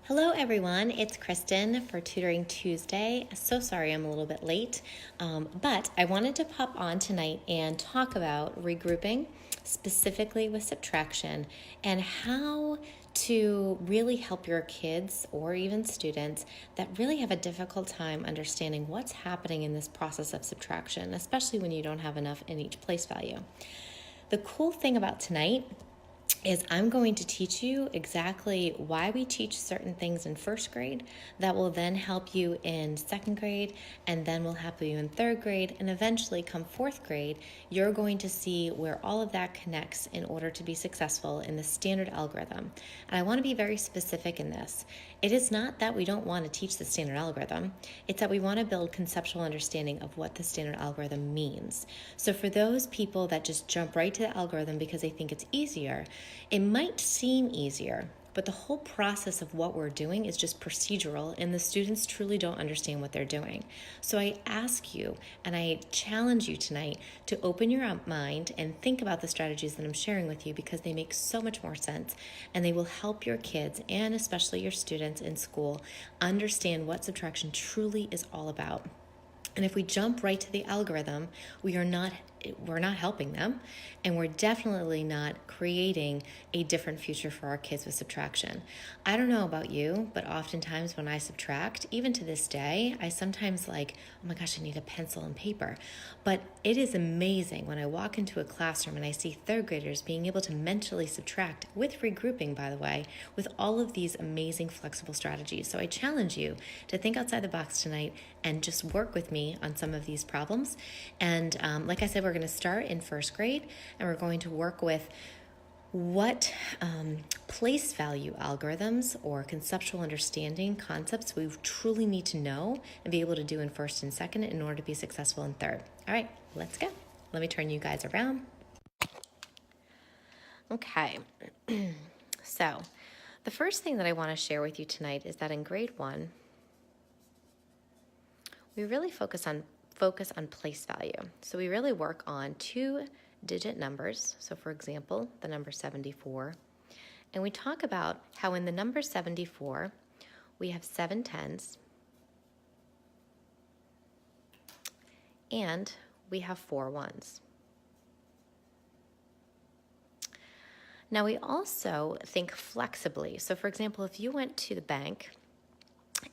Hello everyone, it's Kristen for Tutoring Tuesday. So sorry I'm a little bit late, but I wanted to pop on tonight and talk about regrouping, specifically with subtraction, and how to really help your kids or even students that really have a difficult time understanding what's happening in this process of subtraction, especially when you don't have enough in each place value. The cool thing about tonight is I'm going to teach you exactly why we teach certain things in first grade that will then help you in second grade, and then will help you in third grade, and eventually come fourth grade, you're going to see where all of that connects in order to be successful in the standard algorithm. And I want to be very specific in this. It is not that we don't want to teach the standard algorithm, it's that we want to build conceptual understanding of what the standard algorithm means. So for those people that just jump right to the algorithm because they think it's easier, it might seem easier, but the whole process of what we're doing is just procedural, and the students truly don't understand what they're doing. So I ask you, and I challenge you tonight to open your mind and think about the strategies that I'm sharing with you, because they make so much more sense, and they will help your kids, and especially your students in school, understand what subtraction truly is all about. And if we jump right to the algorithm, we're not helping them, and we're definitely not creating a different future for our kids with subtraction. I don't know about you, but oftentimes when I subtract, even to this day, I sometimes oh my gosh, I need a pencil and paper. But it is amazing when I walk into a classroom and I see third graders being able to mentally subtract, with regrouping, by the way, with all of these amazing flexible strategies. So I challenge you to think outside the box tonight and just work with me on some of these problems. And like I said, we're going to start in first grade, and we're going to work with what place value algorithms or conceptual understanding concepts we truly need to know and be able to do in first and second in order to be successful in third. All right, let's go. Let me turn you guys around. Okay, so the first thing that I want to share with you tonight is that in grade 1, we really focus on place value. So we really work on 2-digit numbers. So for example, the number 74. And we talk about how in the number 74, we have 7 tens and we have 4 ones. Now we also think flexibly. So for example, if you went to the bank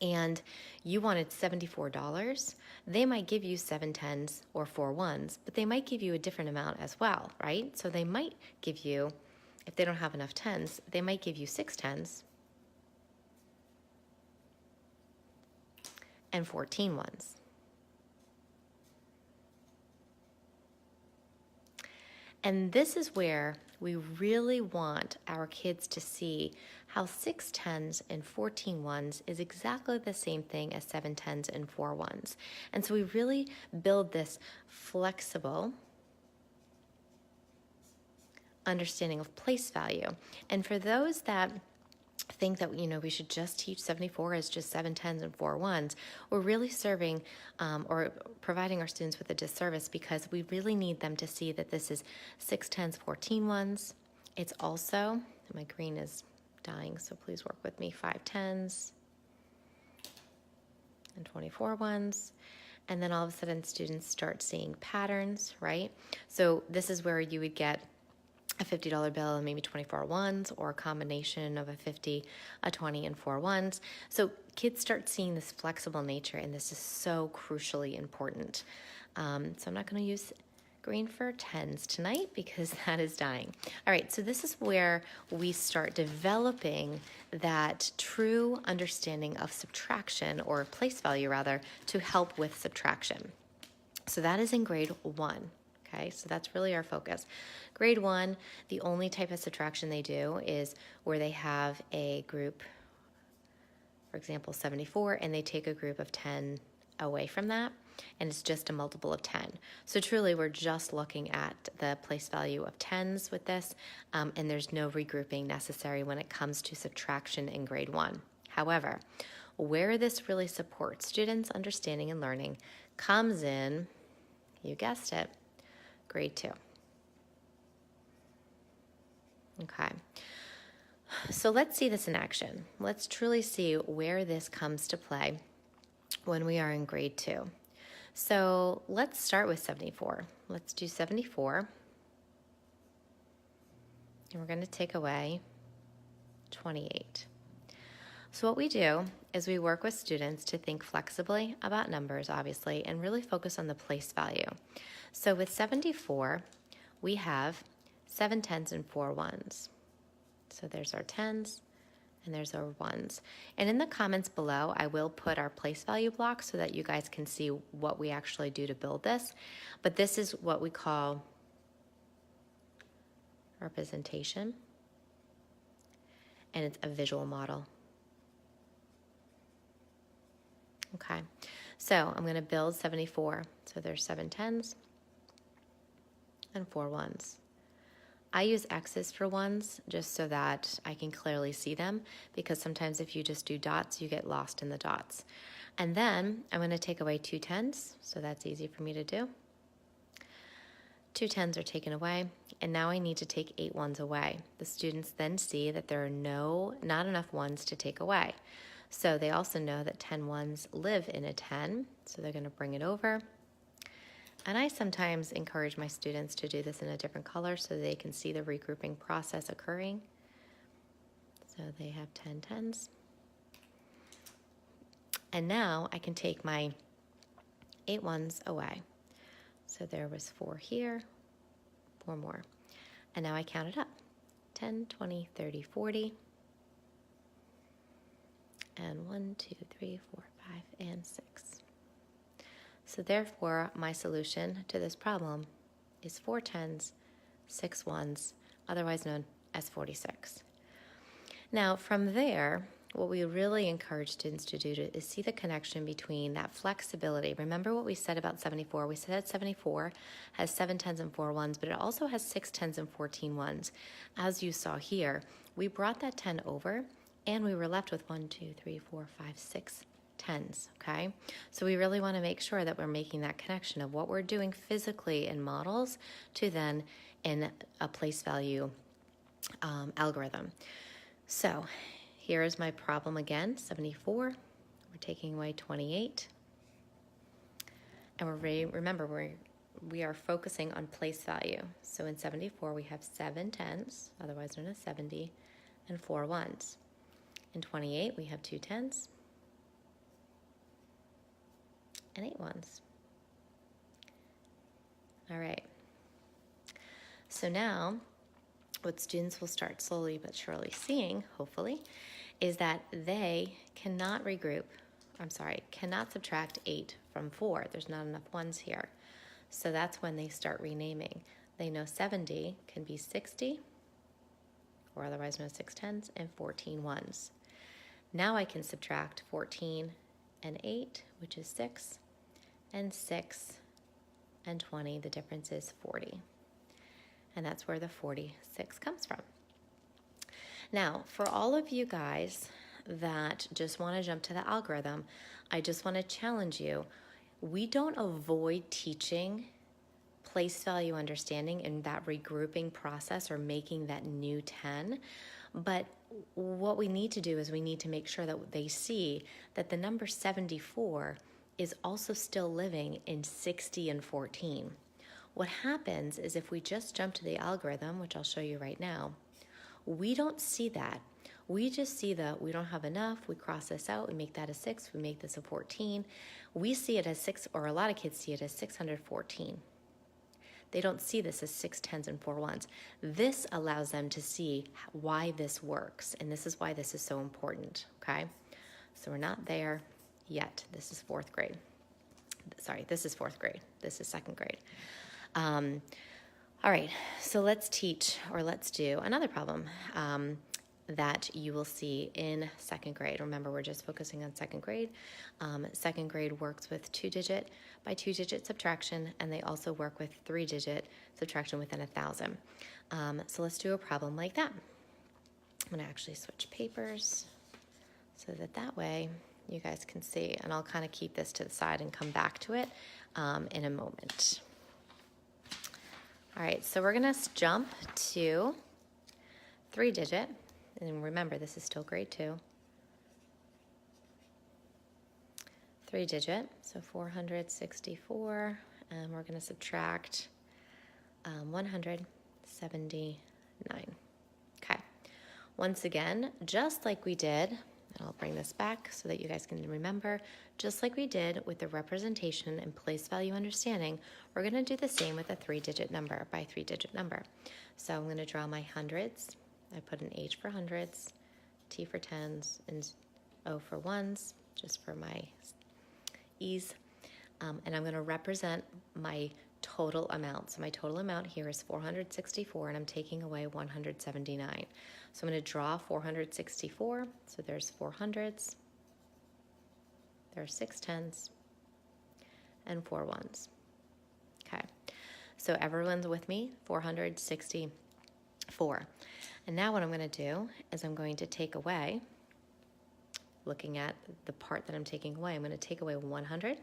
and you wanted $74, they might give you 7 tens or 4 ones, but they might give you a different amount as well, right? So they might give you, if they don't have enough tens, they might give you 6 tens and 14 ones. And this is where we really want our kids to see how 6 tens and 14 ones is exactly the same thing as 7 tens and 4 ones. And so we really build this flexible understanding of place value. And for those that think that we should just teach 74 as just 7 tens and 4 ones, we're really serving or providing our students with a disservice, because we really need them to see that this is 6 tens, 14 ones. It's also, my green is dying, so please work with me, 5 tens and 24 ones. And then all of a sudden students start seeing patterns, right? So this is where you would get a $50 bill and maybe 24 ones, or a combination of a 50, a 20, and 4 ones. So kids start seeing this flexible nature, and this is so crucially important. So I'm not going to use green for tens tonight because that is dying. All right, so this is where we start developing that true understanding of subtraction, or place value rather, to help with subtraction. So that is in grade 1. Okay, so that's really our focus. Grade 1, the only type of subtraction they do is where they have a group, for example, 74, and they take a group of 10 away from that, and it's just a multiple of 10. So truly, we're just looking at the place value of tens with this, and there's no regrouping necessary when it comes to subtraction in grade 1. However, where this really supports students' understanding and learning comes in, you guessed it, grade 2. Okay. So let's see this in action. Let's truly see where this comes to play when we are in grade 2. So let's start with 74. Let's do 74. And we're going to take away 28. So what we do is we work with students to think flexibly about numbers, obviously, and really focus on the place value. So with 74, we have 7 tens and 4 ones. So there's our tens and there's our ones. And in the comments below, I will put our place value block so that you guys can see what we actually do to build this. But this is what we call representation, and it's a visual model. Okay, so I'm going to build 74. So there's 7 tens and 4 ones. I use X's for ones just so that I can clearly see them, because sometimes if you just do dots, you get lost in the dots. And then I'm going to take away 2 tens, so that's easy for me to do. 2 tens are taken away, and now I need to take 8 ones away. The students then see that there are not enough ones to take away. So they also know that 10 ones live in a 10, so they're going to bring it over. And I sometimes encourage my students to do this in a different color so they can see the regrouping process occurring. So they have 10 tens. And now I can take my 8 ones away. So there was 4 here, 4 more. And now I count it up. 10, 20, 30, 40. And 1, 2, 3, 4, 5, and 6. So therefore, my solution to this problem is 4 tens, 6 ones, otherwise known as 46. Now, from there, what we really encourage students to do is see the connection between that flexibility. Remember what we said about 74? We said 74 has 7 tens and 4 ones, but it also has 6 tens and 14 ones. As you saw here, we brought that 10 over, and we were left with 1, 2, 3, 4, 5, 6 tens, okay? So we really want to make sure that we're making that connection of what we're doing physically in models to then in a place value algorithm. So here is my problem again, 74. We're taking away 28. And remember, we are focusing on place value. So in 74, we have 7 tens, otherwise known as 70, and 4 ones. In 28, we have 2 tens and 8 ones. All right. So now, what students will start slowly but surely seeing, hopefully, is that they cannot cannot subtract 8 from 4. There's not enough ones here. So that's when they start renaming. They know 70 can be 60, or otherwise known as 6 tens, and 14 ones. Now I can subtract 14 and 8, which is 6, and 6 and 20, the difference is 40. And that's where the 46 comes from. Now, for all of you guys that just want to jump to the algorithm, I just want to challenge you. We don't avoid teaching place value understanding in that regrouping process or making that new 10, but what we need to do is we need to make sure that they see that the number 74 is also still living in 60 and 14. What happens is if we just jump to the algorithm, which I'll show you right now, we don't see that. We just see that we don't have enough, we cross this out, we make that a 6, we make this a 14. We see it as 6, or a lot of kids see it as 614. They don't see this as 6 tens and 4 ones. This allows them to see why this works, and this is why this is so important, okay? So we're not there yet. This is 4th grade. Sorry, this is 4th grade. This is 2nd grade. All right, so let's do another problem that you will see in 2nd grade. Remember, we're just focusing on 2nd grade. 2nd grade works with 2-digit by 2-digit subtraction, and they also work with 3-digit subtraction within 1,000. So let's do a problem like that. I'm gonna actually switch papers so that way you guys can see, and I'll kind of keep this to the side and come back to it in a moment. All right, so we're gonna jump to 3-digit and remember, this is still grade 2. 3-digit, so 464, and we're going to subtract 179. Okay. Once again, just like we did, and I'll bring this back so that you guys can remember, just like we did with the representation and place value understanding, we're going to do the same with a 3-digit number by 3-digit number. So I'm going to draw my hundreds. I put an H for hundreds, T for tens, and O for ones, just for my ease. And I'm going to represent my total amount. So my total amount here is 464, and I'm taking away 179. So I'm going to draw 464. So there's 4 hundreds, there are 6 tens, and 4 ones. Okay, so everyone's with me, 464. And now what I'm going to do is I'm going to take away, looking at the part that I'm taking away, I'm going to take away 100.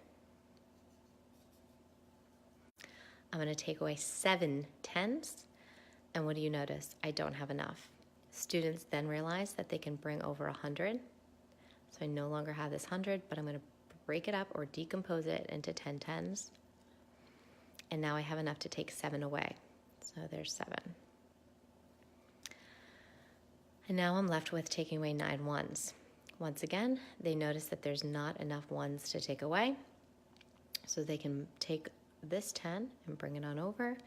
I'm going to take away 7 tens, and what do you notice? I don't have enough. Students then realize that they can bring over 100, so I no longer have this 100, but I'm going to break it up or decompose it into 10 tens, and now I have enough to take 7 away, so there's 7. And now I'm left with taking away 9 ones. Once again, they notice that there's not enough ones to take away, so they can take this 10 and bring it on over.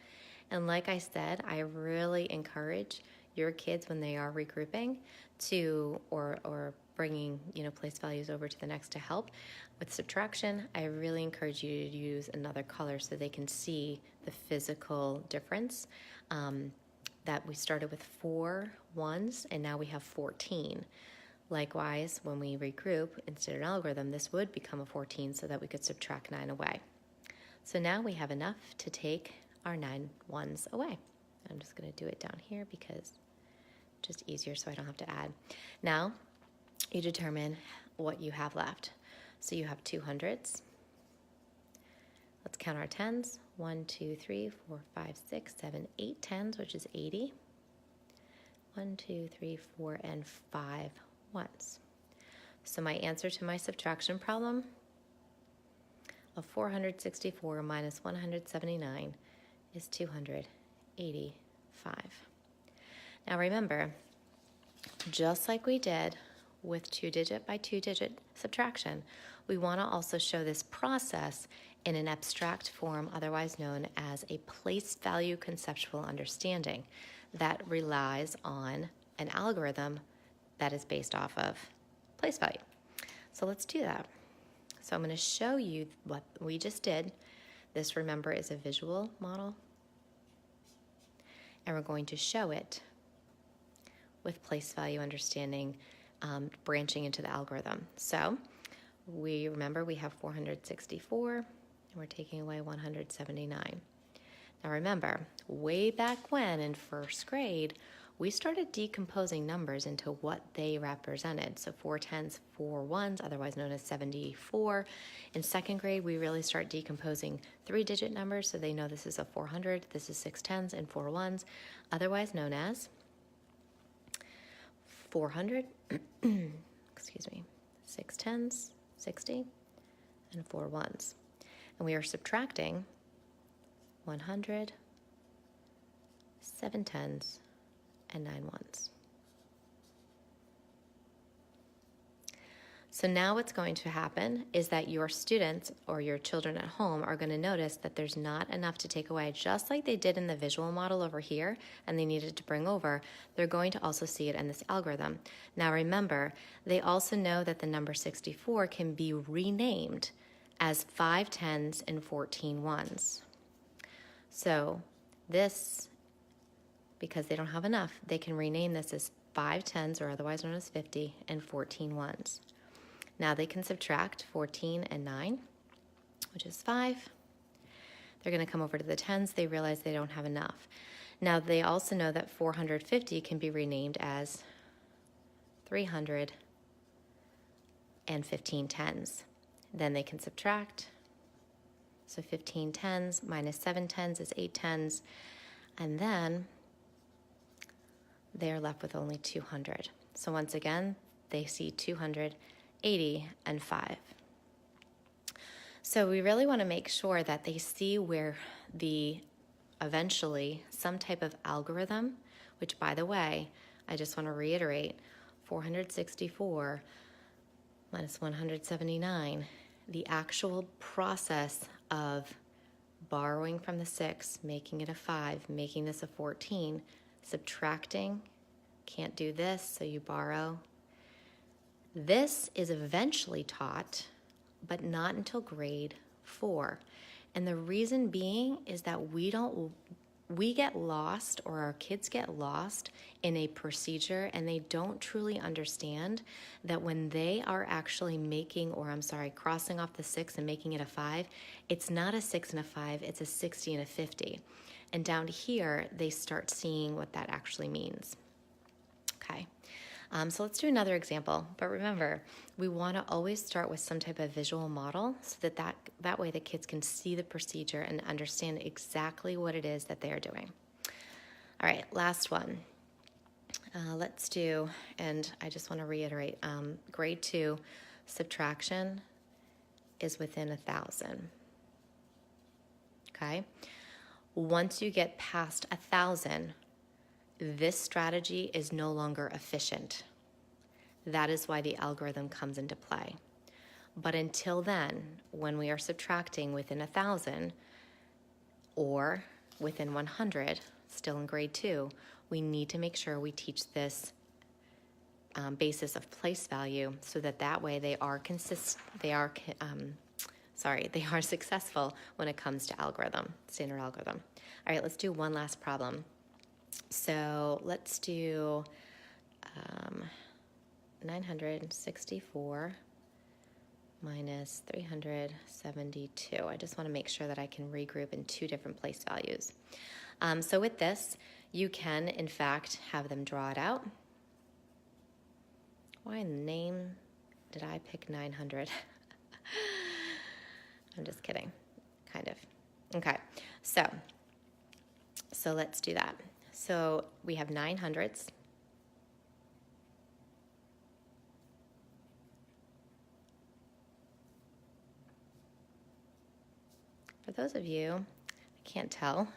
And like I said, I really encourage your kids when they are regrouping to, or bringing, place values over to the next to help with subtraction. I really encourage you to use another color so they can see the physical difference. That we started with 4 ones and now we have 14. Likewise, when we regroup, instead of an algorithm, this would become a 14 so that we could subtract 9 away. So now we have enough to take our 9 ones away. I'm just going to do it down here because it's just easier so I don't have to add. Now, you determine what you have left. So you have 2 hundreds. Let's count our tens. 1, 2, 3, 4, 5, 6, 7, 8 tens, which is 80. 1, 2, 3, 4, and 5 ones. So my answer to my subtraction problem of 464 minus 179 is 285. Now remember, just like we did with 2-digit by 2-digit subtraction, we want to also show this process in an abstract form, otherwise known as a place value conceptual understanding that relies on an algorithm that is based off of place value. So let's do that. So I'm going to show you what we just did. This, remember, is a visual model. And we're going to show it with place value understanding, branching into the algorithm. So we have 464, and we're taking away 179. Now remember, way back when in first grade, we started decomposing numbers into what they represented. So 4 tens, 4 ones, otherwise known as 74. In second grade, we really start decomposing 3-digit numbers, so they know this is a 400, this is 6 tens and 4 ones, otherwise known as 400, 6 tens, 60, and 4 ones. And we are subtracting 100, 7 tens, and 9 ones. So now what's going to happen is that your students or your children at home are going to notice that there's not enough to take away, just like they did in the visual model over here and they needed to bring over. They're going to also see it in this algorithm. Now remember, they also know that the number 64 can be renamed as 5 tens and 14 ones. So this, because they don't have enough, they can rename this as 5 tens, or otherwise known as 50, and 14 ones. Now they can subtract 14 and 9, which is 5. They're going to come over to the tens. They realize they don't have enough. Now they also know that 450 can be renamed as 300 and 15 tens. Then they can subtract. So 15 tens minus 7 tens is 8 tens. And then they're left with only 200. So once again, they see 200, 80, and 5. So we really want to make sure that they see where eventually some type of algorithm, which by the way, I just want to reiterate, 464 minus 179, the actual process of borrowing from the 6, making it a 5, making this a 14, subtracting, can't do this, so you borrow. This is eventually taught, but not until grade 4. And the reason being is that we get lost, or our kids get lost in a procedure, and they don't truly understand that when they are actually crossing off the 6 and making it a 5, it's not a 6 and a 5, it's a 60 and a 50. And down here, they start seeing what that actually means. Okay. So let's do another example. But remember, we want to always start with some type of visual model so that way the kids can see the procedure and understand exactly what it is that they are doing. All right, last one. Let's do, and I just want to reiterate, grade 2 subtraction is within 1,000. Okay? Once you get past 1,000, this strategy is no longer efficient. That is why the algorithm comes into play. But until then, when we are subtracting within 1,000 or within 100, still in grade 2, we need to make sure we teach this basis of place value so that way they are successful when it comes to standard algorithm. All right, let's do one last problem. So let's do 964 minus 372. I just want to make sure that I can regroup in 2 different place values. So with this, you can, in fact, have them draw it out. Why in the name did I pick 900? I'm just kidding, kind of. Okay, so let's do that. So we have 900s. For those of you, I can't tell,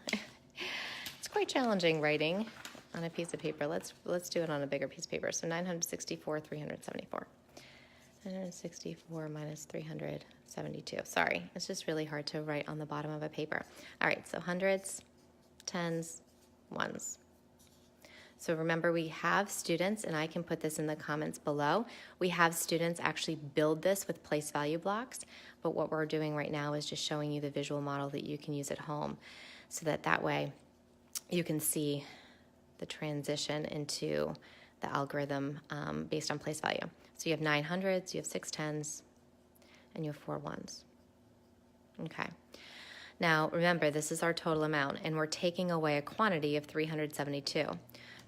it's quite challenging writing on a piece of paper. Let's do it on a bigger piece of paper. So 964, 374. 964 minus 372. Sorry, it's just really hard to write on the bottom of a paper. All right, so hundreds, tens, ones. So remember, we have students, and I can put this in the comments below, we have students actually build this with place value blocks, but what we're doing right now is just showing you the visual model that you can use at home so that way you can see the transition into the algorithm based on place value. So you have 900s, you have 6 tens, and you have 4 ones. Okay. Now, remember, this is our total amount, and we're taking away a quantity of 372. So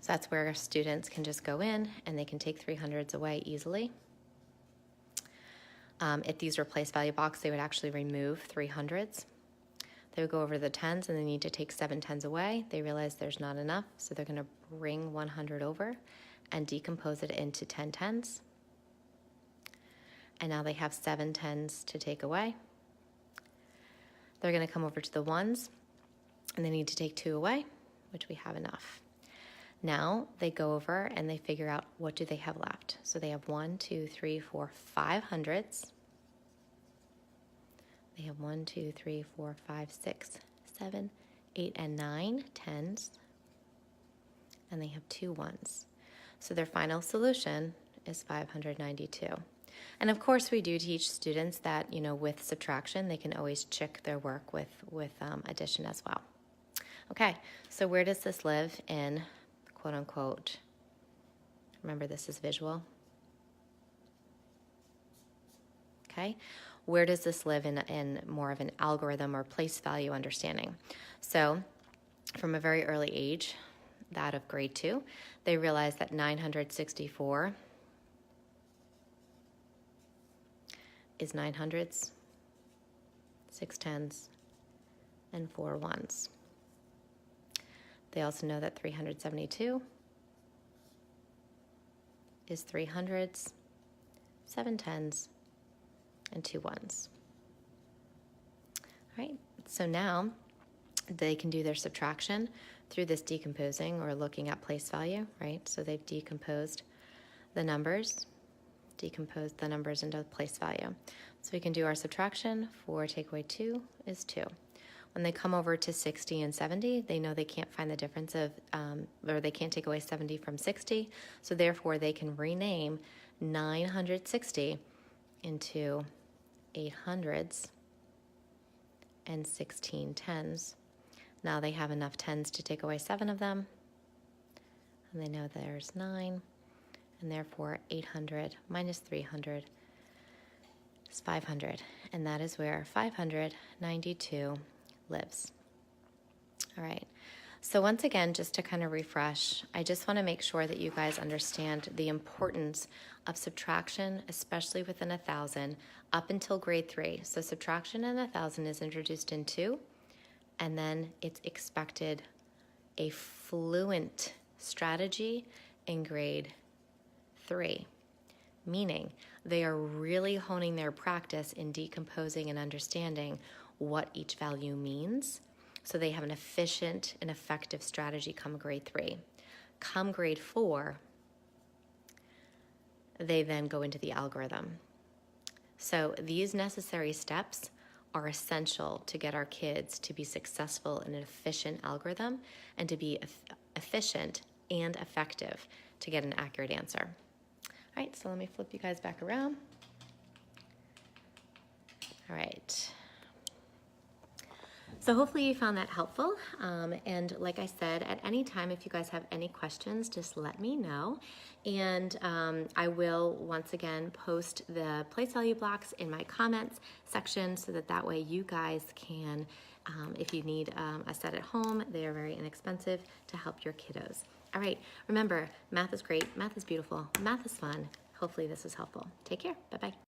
that's where students can just go in, and they can take 300s away easily. If these were place value blocks, they would actually remove 300s. They would go over the tens, and they need to take 7 tens away. They realize there's not enough, so they're going to bring 100 over and decompose it into 10 tens. And now they have 7 tens to take away. They're going to come over to the ones, and they need to take 2 away, which we have enough. Now they go over and they figure out what do they have left. So they have 1, 2, 3, 4, 5 hundreds. They have 1, 2, 3, 4, 5, 6, 7, 8, and 9 tens. And they have 2 ones. So their final solution is 592. And of course, we do teach students that, with subtraction, they can always check their work with addition as well. Okay, so where does this live in, quote unquote, remember this is visual? Okay, where does this live in more of an algorithm or place value understanding? So from a very early age, that of grade 2, they realized that 964 is 900s, 6 tens, and 4 ones. They also know that 372 is 3 hundreds, 7 tens, and 2 ones. All right, so now they can do their subtraction through this decomposing or looking at place value, right? So they've decomposed the numbers into place value. So we can do our subtraction. 4 take away 2 is 2. When they come over to 60 and 70, they know they can't find the difference of, or they can't take away 70 from 60. So therefore, they can rename 960 into 800s and 16 tens. Now they have enough tens to take away 7 of them. And they know there's 9. And therefore, 800 minus 300 is 500. And that is where 592 lives. All right. So once again, just to kind of refresh, I just want to make sure that you guys understand the importance of subtraction, especially within 1,000, up until grade 3. So subtraction in 1,000 is introduced in 2, and then it's expected a fluent strategy in grade 3, meaning they are really honing their practice in decomposing and understanding what each value means, so they have an efficient and effective strategy come grade 3. Come grade 4, they then go into the algorithm. So these necessary steps are essential to get our kids to be successful in an efficient algorithm and to be efficient and effective to get an accurate answer. All right, so let me flip you guys back around. All right. So hopefully you found that helpful. And like I said, at any time, if you guys have any questions, just let me know. And I will, once again, post the place value blocks in my comments section so that way you guys can, if you need a set at home, they are very inexpensive to help your kiddos. All right, remember, math is great, math is beautiful, math is fun. Hopefully this is helpful. Take care. Bye-bye.